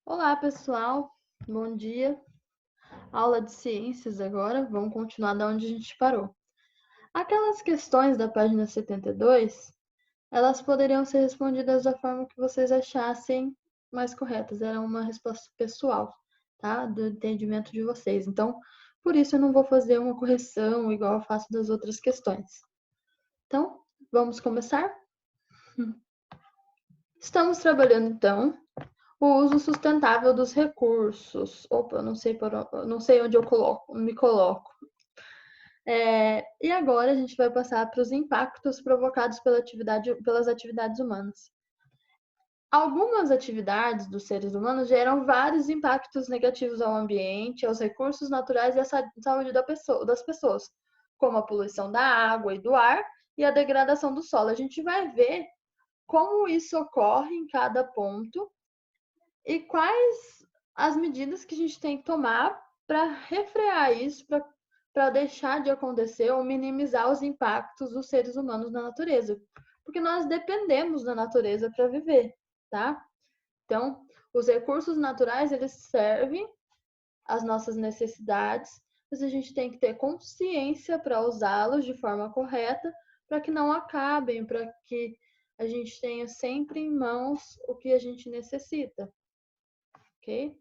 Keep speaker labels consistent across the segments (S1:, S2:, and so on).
S1: Olá, pessoal. Bom dia. Aula de ciências agora. Vamos continuar da onde a gente parou. Aquelas questões da página 72, elas poderiam ser respondidas da forma que vocês achassem mais corretas. Era uma resposta pessoal, tá? Do entendimento de vocês. Então, por isso eu não vou fazer uma correção igual eu faço das outras questões. Então, vamos começar? Estamos trabalhando, então, o uso sustentável dos recursos. Opa, não sei onde eu me coloco. E agora a gente vai passar para os impactos provocados pelas atividades humanas. Algumas atividades dos seres humanos geram vários impactos negativos ao ambiente, aos recursos naturais e à saúde das pessoas, como a poluição da água e do ar e a degradação do solo. A gente vai ver como isso ocorre em cada ponto e quais as medidas que a gente tem que tomar para refrear isso, para deixar de acontecer ou minimizar os impactos dos seres humanos na natureza. Porque nós dependemos da natureza para viver, tá? Então, os recursos naturais, eles servem às nossas necessidades, mas a gente tem que ter consciência para usá-los de forma correta, para que não acabem, para que a gente tenha sempre em mãos o que a gente necessita, ok?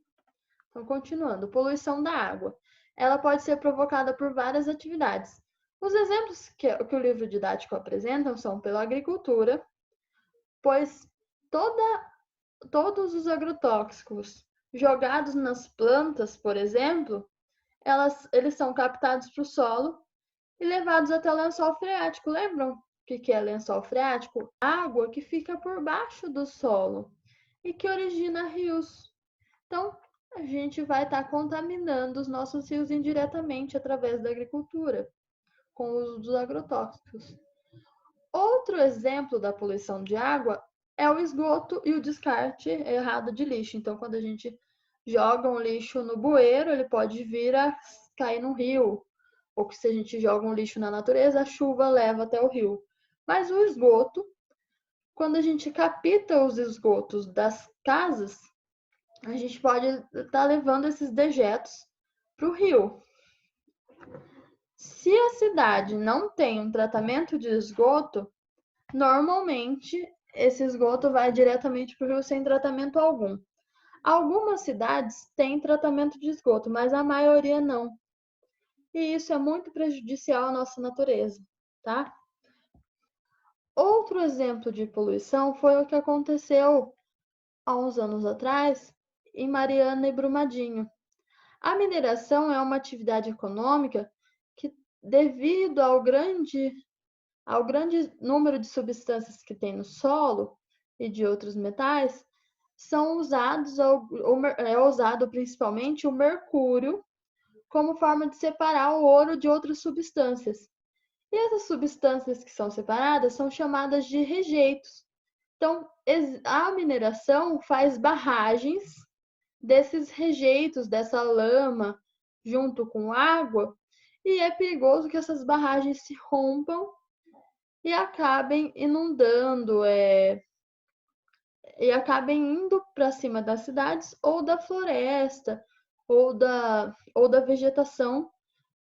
S1: Então, continuando, poluição da água. Ela pode ser provocada por várias atividades. Os exemplos que o livro didático apresenta são pela agricultura, pois todos os agrotóxicos jogados nas plantas, por exemplo, eles são captados para o solo e levados até o lençol freático. Lembram o que é lençol freático? Água que fica por baixo do solo e que origina rios. Então, a gente vai estar contaminando os nossos rios indiretamente através da agricultura, com o uso dos agrotóxicos. Outro exemplo da poluição de água é o esgoto e o descarte errado de lixo. Então, quando a gente joga um lixo no bueiro, ele pode vir a cair no rio. Ou que se a gente joga um lixo na natureza, a chuva leva até o rio. Mas o esgoto, quando a gente capta os esgotos das casas, a gente pode estar levando esses dejetos para o rio. Se a cidade não tem um tratamento de esgoto, normalmente esse esgoto vai diretamente para o rio sem tratamento algum. Algumas cidades têm tratamento de esgoto, mas a maioria não. E isso é muito prejudicial à nossa natureza, tá? Outro exemplo de poluição foi o que aconteceu há uns anos atrás em Mariana e Brumadinho. A mineração é uma atividade econômica que, devido ao grande número de substâncias que tem no solo e de outros metais, é usado principalmente o mercúrio como forma de separar o ouro de outras substâncias. E essas substâncias que são separadas são chamadas de rejeitos. Então, a mineração faz barragens desses rejeitos, dessa lama, junto com água, e é perigoso que essas barragens se rompam e acabem inundando, e acabem indo para cima das cidades ou da floresta ou da vegetação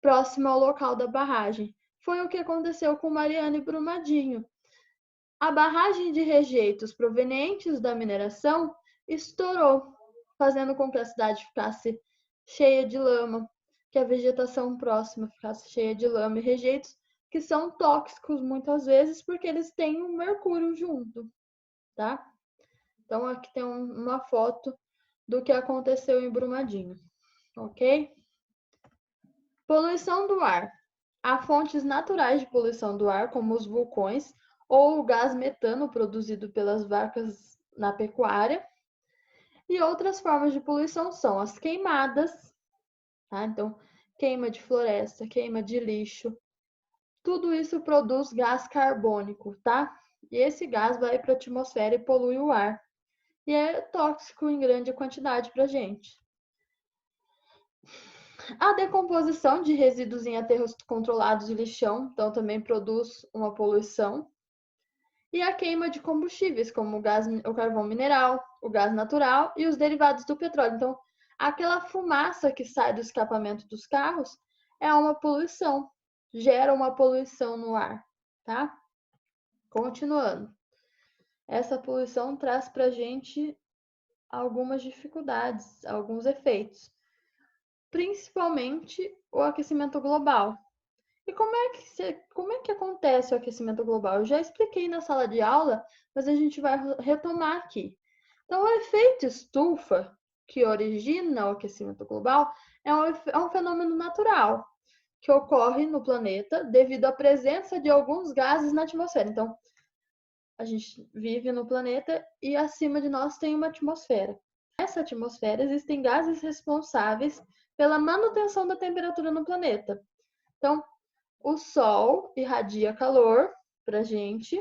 S1: próxima ao local da barragem. Foi o que aconteceu com Mariana e Brumadinho. A barragem de rejeitos provenientes da mineração estourou, fazendo com que a cidade ficasse cheia de lama, que a vegetação próxima ficasse cheia de lama e rejeitos, que são tóxicos muitas vezes porque eles têm um mercúrio junto, tá? Então aqui tem uma foto do que aconteceu em Brumadinho, ok? Poluição do ar. Há fontes naturais de poluição do ar, como os vulcões ou o gás metano produzido pelas vacas na pecuária. E outras formas de poluição são as queimadas, tá? Então, queima de floresta, queima de lixo. Tudo isso produz gás carbônico, tá? E esse gás vai para a atmosfera e polui o ar. E é tóxico em grande quantidade para a gente. A decomposição de resíduos em aterros controlados de lixão, então também produz uma poluição. e a queima de combustíveis, como o carvão mineral, o gás natural e os derivados do petróleo. Então, aquela fumaça que sai do escapamento dos carros é uma poluição, gera uma poluição no ar, tá? Continuando. Essa poluição traz para a gente algumas dificuldades, alguns efeitos, principalmente o aquecimento global. E como é que acontece o aquecimento global? Eu já expliquei na sala de aula, mas a gente vai retomar aqui. Então, o efeito estufa, que origina o aquecimento global, é um fenômeno natural que ocorre no planeta devido à presença de alguns gases na atmosfera. Então, a gente vive no planeta e acima de nós tem uma atmosfera. Nessa atmosfera existem gases responsáveis pela manutenção da temperatura no planeta. Então, o Sol irradia calor para a gente,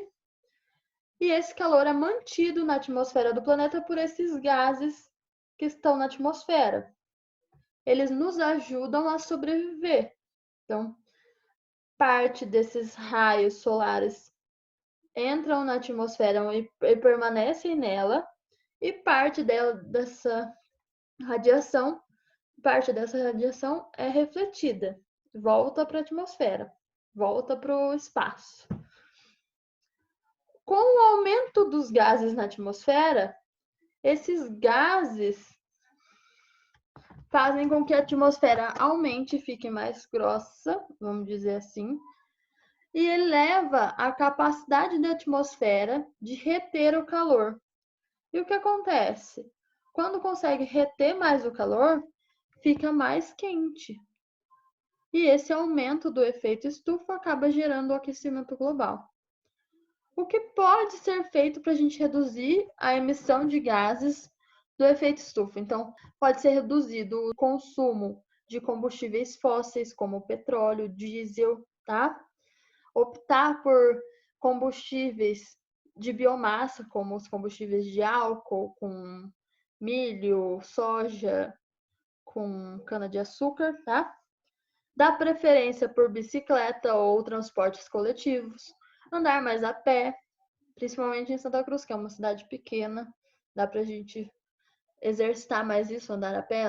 S1: e esse calor é mantido na atmosfera do planeta por esses gases que estão na atmosfera. Eles nos ajudam a sobreviver. Então, parte desses raios solares entram na atmosfera e permanecem nela, e parte dessa radiação é refletida, volta para a atmosfera, volta para o espaço. Com o aumento dos gases na atmosfera, esses gases fazem com que a atmosfera aumente e fique mais grossa, vamos dizer assim, e eleva a capacidade da atmosfera de reter o calor. E o que acontece? Quando consegue reter mais o calor, fica mais quente. E esse aumento do efeito estufa acaba gerando o aquecimento global. O que pode ser feito para a gente reduzir a emissão de gases do efeito estufa? Então, pode ser reduzido o consumo de combustíveis fósseis, como petróleo, diesel, tá? Optar por combustíveis de biomassa, como os combustíveis de álcool, com milho, soja, com cana-de-açúcar, tá? Dar preferência por bicicleta ou transportes coletivos, andar mais a pé, principalmente em Santa Cruz, que é uma cidade pequena, dá pra gente exercitar mais isso, andar a pé,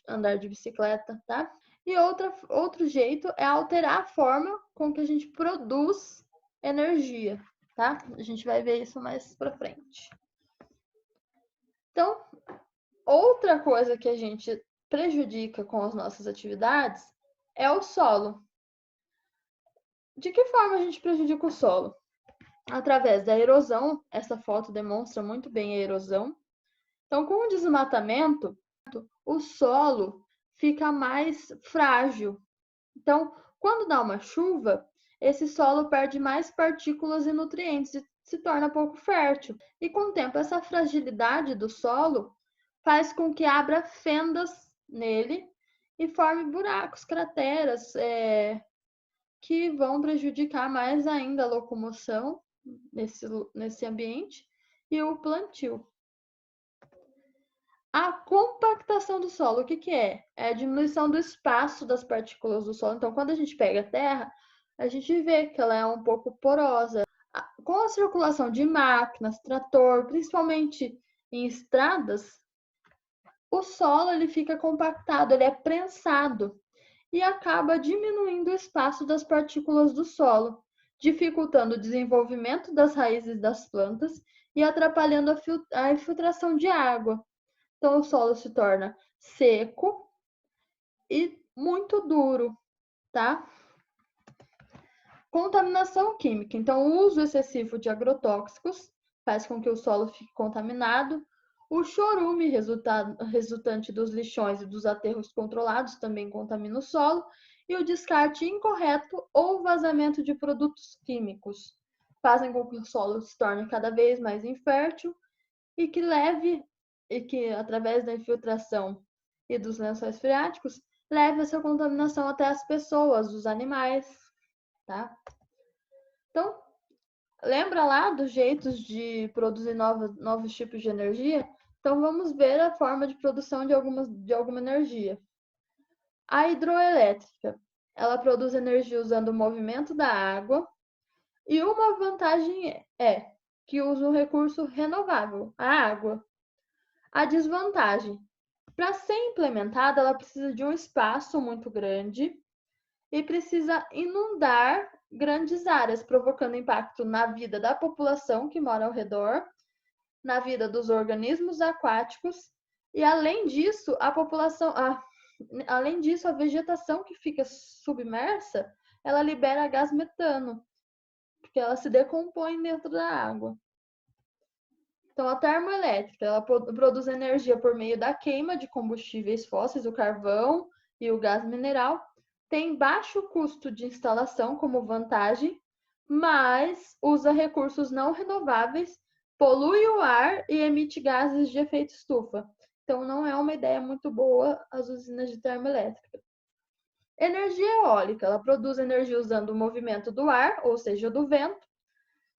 S1: andar de bicicleta, tá? E outro jeito é alterar a forma com que a gente produz energia, tá? A gente vai ver isso mais pra frente. Então, outra coisa que a gente prejudica com as nossas atividades é o solo. De que forma a gente prejudica o solo? Através da erosão, essa foto demonstra muito bem a erosão. Então, com o desmatamento, o solo fica mais frágil. Então, quando dá uma chuva, esse solo perde mais partículas e nutrientes e se torna pouco fértil. E com o tempo, essa fragilidade do solo faz com que abra fendas nele e forme buracos, crateras, que vão prejudicar mais ainda a locomoção nesse ambiente e o plantio. A compactação do solo, o que é? É a diminuição do espaço das partículas do solo. Então, quando a gente pega a terra, a gente vê que ela é um pouco porosa. Com a circulação de máquinas, trator, principalmente em estradas, o solo ele fica compactado, ele é prensado e acaba diminuindo o espaço das partículas do solo, dificultando o desenvolvimento das raízes das plantas e atrapalhando a infiltração de água. Então, o solo se torna seco e muito duro, tá? Contaminação química. Então, o uso excessivo de agrotóxicos faz com que o solo fique contaminado. O chorume resultante dos lixões e dos aterros controlados também contamina o solo. E o descarte incorreto ou vazamento de produtos químicos fazem com que o solo se torne cada vez mais infértil e que através da infiltração e dos lençóis freáticos leve essa contaminação até as pessoas, os animais, tá? Então, lembra lá dos jeitos de produzir novos tipos de energia? Então, vamos ver a forma de produção de alguma energia. A hidroelétrica, ela produz energia usando o movimento da água, e uma vantagem é que usa um recurso renovável, a água. A desvantagem: para ser implementada, ela precisa de um espaço muito grande e precisa inundar grandes áreas, provocando impacto na vida da população que mora ao redor, na vida dos organismos aquáticos e, além disso, a vegetação que fica submersa, ela libera gás metano, porque ela se decompõe dentro da água. Então, a termoelétrica, ela produz energia por meio da queima de combustíveis fósseis, o carvão e o gás mineral. Tem baixo custo de instalação como vantagem, mas usa recursos não renováveis, polui o ar e emite gases de efeito estufa. Então, não é uma ideia muito boa as usinas de termoelétrica. Energia eólica, ela produz energia usando o movimento do ar, ou seja, do vento.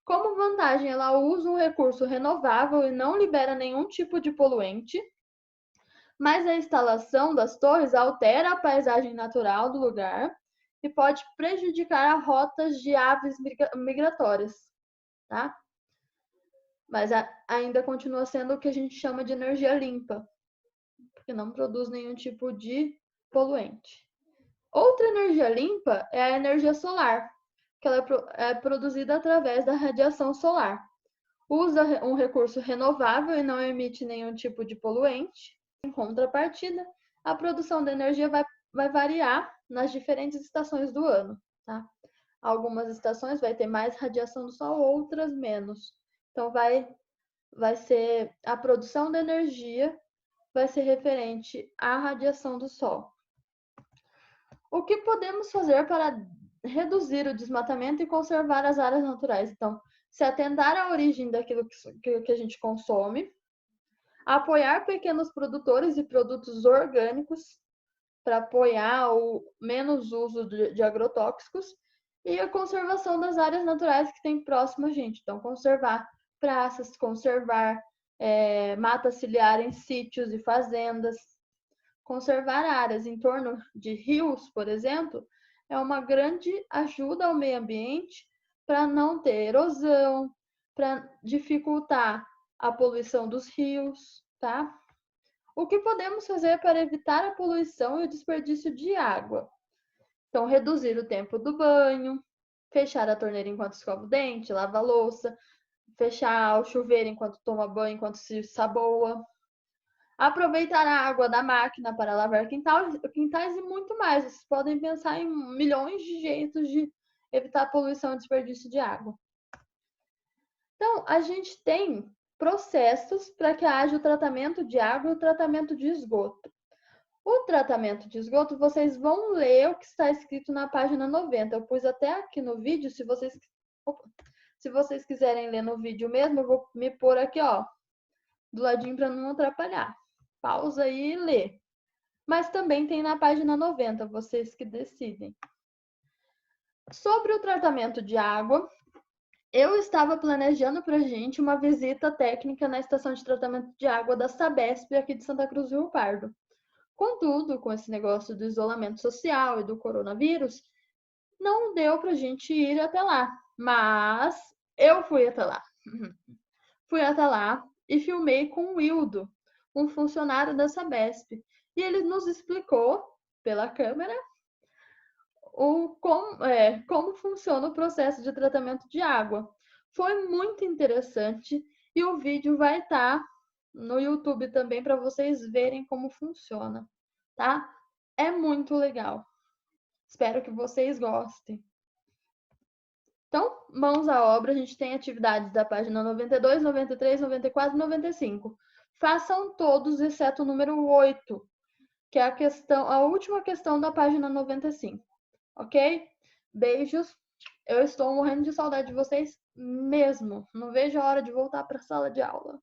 S1: Como vantagem, ela usa um recurso renovável e não libera nenhum tipo de poluente, mas a instalação das torres altera a paisagem natural do lugar e pode prejudicar as rotas de aves migratórias, tá? Mas ainda continua sendo o que a gente chama de energia limpa, porque não produz nenhum tipo de poluente. Outra energia limpa é a energia solar, que ela é produzida através da radiação solar. Usa um recurso renovável e não emite nenhum tipo de poluente. Em contrapartida, a produção de energia vai variar nas diferentes estações do ano, tá? Algumas estações vai ter mais radiação do sol, outras menos. Então, vai ser a produção de energia vai ser referente à radiação do sol. O que podemos fazer para reduzir o desmatamento e conservar as áreas naturais? Então, se atentar à origem daquilo que a gente consome, apoiar pequenos produtores e produtos orgânicos para apoiar o menos uso de agrotóxicos e a conservação das áreas naturais que tem próximo a gente. Então, conservar praças, conservar mata ciliar em sítios e fazendas. Conservar áreas em torno de rios, por exemplo, é uma grande ajuda ao meio ambiente para não ter erosão, para dificultar a poluição dos rios, tá? O que podemos fazer para evitar a poluição e o desperdício de água? Então, reduzir o tempo do banho, fechar a torneira enquanto escova o dente, lava a louça, fechar o chuveiro enquanto toma banho, enquanto se saboa. Aproveitar a água da máquina para lavar quintais e muito mais. Vocês podem pensar em milhões de jeitos de evitar a poluição e desperdício de água. Então, a gente tem processos para que haja o tratamento de água e o tratamento de esgoto. O tratamento de esgoto, vocês vão ler o que está escrito na página 90. Eu pus até aqui no vídeo, se vocês quiserem ler no vídeo mesmo, eu vou me pôr aqui, ó, do ladinho para não atrapalhar. Pausa aí e lê. Mas também tem na página 90, vocês que decidem. Sobre o tratamento de água, eu estava planejando para a gente uma visita técnica na estação de tratamento de água da Sabesp aqui de Santa Cruz do Rio Pardo. Contudo, com esse negócio do isolamento social e do coronavírus, não deu para a gente ir até lá. Mas eu fui até lá. Fui até lá e filmei com o Wildo, um funcionário da Sabesp. E ele nos explicou, pela câmera, como funciona o processo de tratamento de água. Foi muito interessante e o vídeo vai estar no YouTube também para vocês verem como funciona, tá? É muito legal. Espero que vocês gostem. Então, mãos à obra, a gente tem atividades da página 92, 93, 94 e 95. Façam todos, exceto o número 8, que é a última questão da página 95. Ok? Beijos. Eu estou morrendo de saudade de vocês mesmo. Não vejo a hora de voltar para a sala de aula.